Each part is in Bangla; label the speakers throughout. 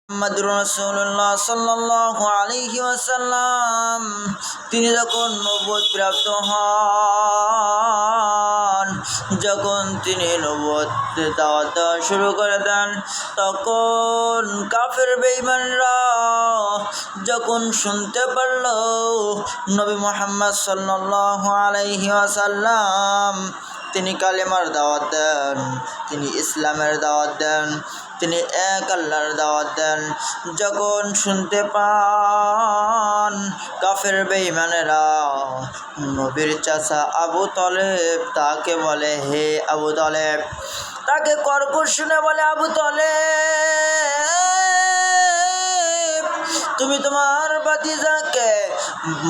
Speaker 1: মুহাম্মাদুর রাসূলুল্লাহ সাল্লাল্লাহু আলাইহি ওয়াসাল্লাম তিনি যখন নবুয়ত প্রাপ্ত হন, যখন তিনি নবুয়তের দাওয়াত দেওয়া শুরু করে দেন, তখন কাফের বেঈমানরা যখন শুনতে পারল নবী মুহাম্মদ সাল্লাল্লাহু আলাইহি ওয়াসাল্লাম তিনি কালেমার দাওয়াত দেন, তিনি ইসলামের দাওয়াত দেন, তিনি এক আল্লাহর দাওয়াত দেন, যখন শুনতে পান কাফের বেঈমানেরা নবীর চাচা আবু তলেব তাকে বলে, হে আবু তলেব, তাকে কর্কশ শুনে বলে, আবু তলেব, তুমি তোমার ভাতিজাকে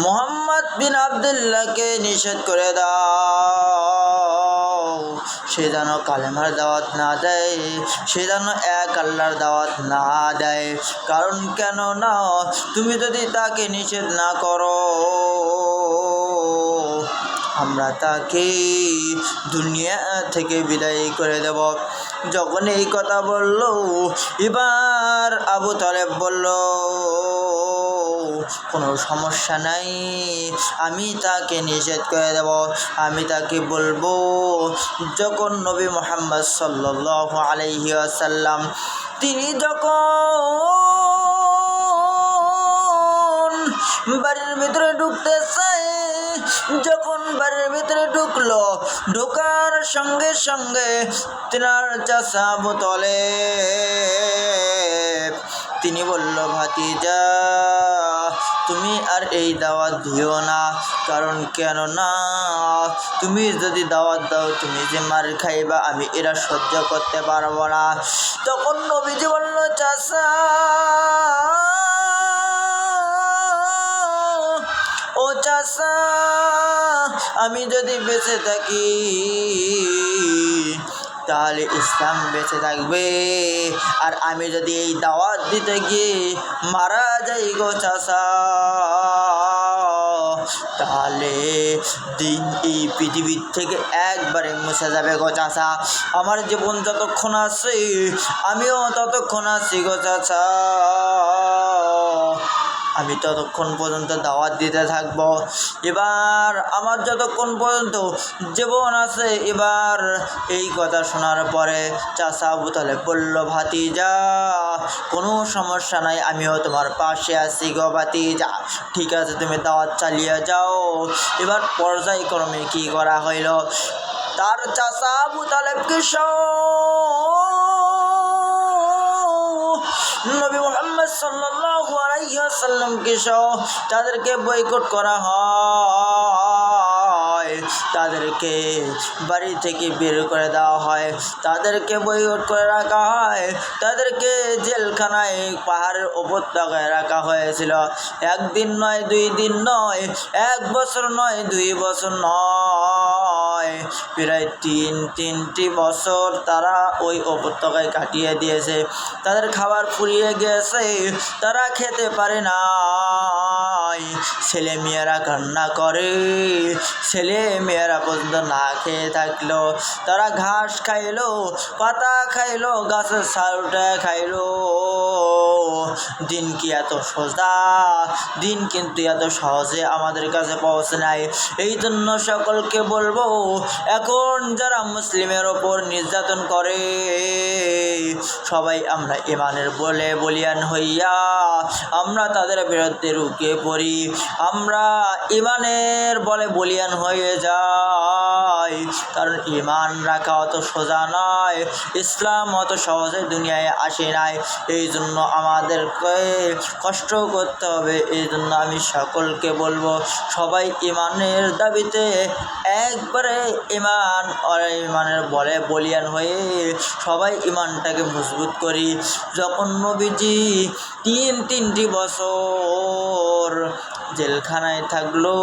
Speaker 1: মুহাম্মদ বিন আব্দুল্লাহকে নিষেধ করে দাও, সে যেন কালেমার দাওয়াত না দেয়, সে যেন এক আল্লাহর দাওয়াত না দেয়। কারণ কেন না, তুমি যদি তাকে নিষেধ না করো, আমরা তাকে দুনিয়া থেকে বিদায় করে দেব। যখন এই কথা বলল, এবার আবু তলেব বলল, কোনো সমস্যা নাই, আমি তাকে নিষেধ করে দেব, আমি তাকে বলবো যখন নবী মুহাম্মদ সাল্লাল্লাহু আলাইহি ওয়াসাল্লাম তিনি যখন বাড়ির ভিতরে ঢুকতে চায়, যখন বাড়ির ভিতরে ঢুকলো, ঢোকার সঙ্গে সঙ্গে তিনার চাচা আবু তলেব তিনি বলল, ভাতিজা, তুমি আর এই দাওয়াত দিও না। কারণ কেন না, তুমি যদি দাওয়াত দাও তুমি যে মার খাইবা, আমি এরা সহ্য করতে পারবো না। তখন নবীজি বলল, চাচা, ও চাচা, আমি যদি বেঁচে থাকি তাহলে ইসলাম বেঁচে থাকবে, আর আমি যদি এই দাওয়াত দিতে গিয়ে মারা যাই গো চাচা, তাহলে দিন এই পৃথিবীর থেকে একবারে মুছে যাবে গো চাচা। আমার জীবন যতক্ষণ আছে আমিও ততক্ষণ আছি গো চাচা, আমি ততক্ষণ পর্যন্ত দাওয়াত দিতে থাকব। এবার আমার যতক্ষণ পর্যন্ত জীবন আছে, এবার এই কথা শোনার পরে চাচা আবু তালেব বলল, ভাতিজা, কোনো সমস্যা নাই, আমিও তোমার পাশে আছি গো ভাতিজা, ঠিক আছে, তুমি দাওয়াত চালিয়ে যাও। এবার পর্যায়ক্রমে কি করা হইল, তার চাচা আবু তালেবকে নবী মুহাম্মদ সাল্লাল্লাহু আলাইহি ওয়াসাল্লামকে সহ তাদেরকে বয়কট করা হয়, তাদেরকে বাড়ি থেকে বের করে দেওয়া হয়, তাদেরকে বয়কট করে রাখা হয়, তাদেরকে জেলখানায় পাহাড়ের উপত্যকায় রাখা হয়েছিল। একদিন নয়, 2 দিন নয়, 1 বছর নয়, 2 বছর নয়, প্রায় 3টি বছর তারা ওই উপত্যকায় কাটিয়ে দিয়েছে। তাদের খাবার ফুরিয়ে গেছে, তারা খেতে পারে না, ছেলে মেয়েরা কান্না করে, ছেলে মেয়েরা পর্যন্ত না খেয়ে থাকলো, তারা ঘাস খাইলো, পাতা খাইলো, গাছের ছালটা খাইলো। দিন কি এত সোজা? দিন কিন্তু এত সহজে আমাদের কাছে পৌঁছে নাই। এই জন্য সকলকে বলবো, এখন যারা মুসলিমের ওপর নির্যাতন করে, সবাই আমরা ইমানের বলে বলিয়ান হইয়া আমরা তাদের বিরুদ্ধে রুখে পড়ি, আমরা ইমানের বলে বলিয়ান হয়ে যাই। কারণ ইমান রাখা অত সোজা নয়, ইসলাম অত সহজে দুনিয়ায় আসে নাই, এই জন্য আমাদেরকে কষ্ট করতে হবে। এই জন্য আমি সকলকে বলবো, সবাই ইমানের দাবিতে একবারে ইমানের বলে বলিয়ান হয়ে সবাই ইমানটাকে মজবুত করি। যখন নবীজি 3টি বছর জেলখানায় থাকলো,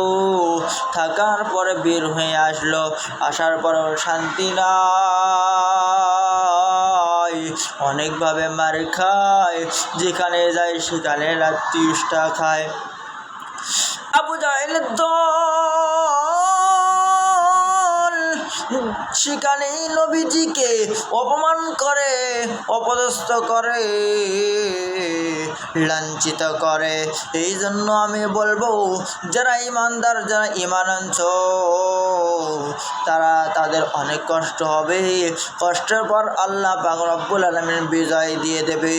Speaker 1: থাকার পরে বের হয়ে আসলো, আসার পরেও শান্তি নাই, অনেকভাবে মার খায়, যেখানে যায় সেখানে লাত্তিউষ্টা খায়। আবু জাহেলের দল সেখানেই নবীজিকে অপমান করে, অপদস্থ করে। লাঞ্ছিত করে। এই জন্য আমি বলবো, যারা ইমানদার, যারা ইমান আনছো, তাদের অনেক কষ্ট হবে। কষ্টের পর আল্লাহ পাক রব্বুল আলামিন বিজয় দিয়ে দেবে।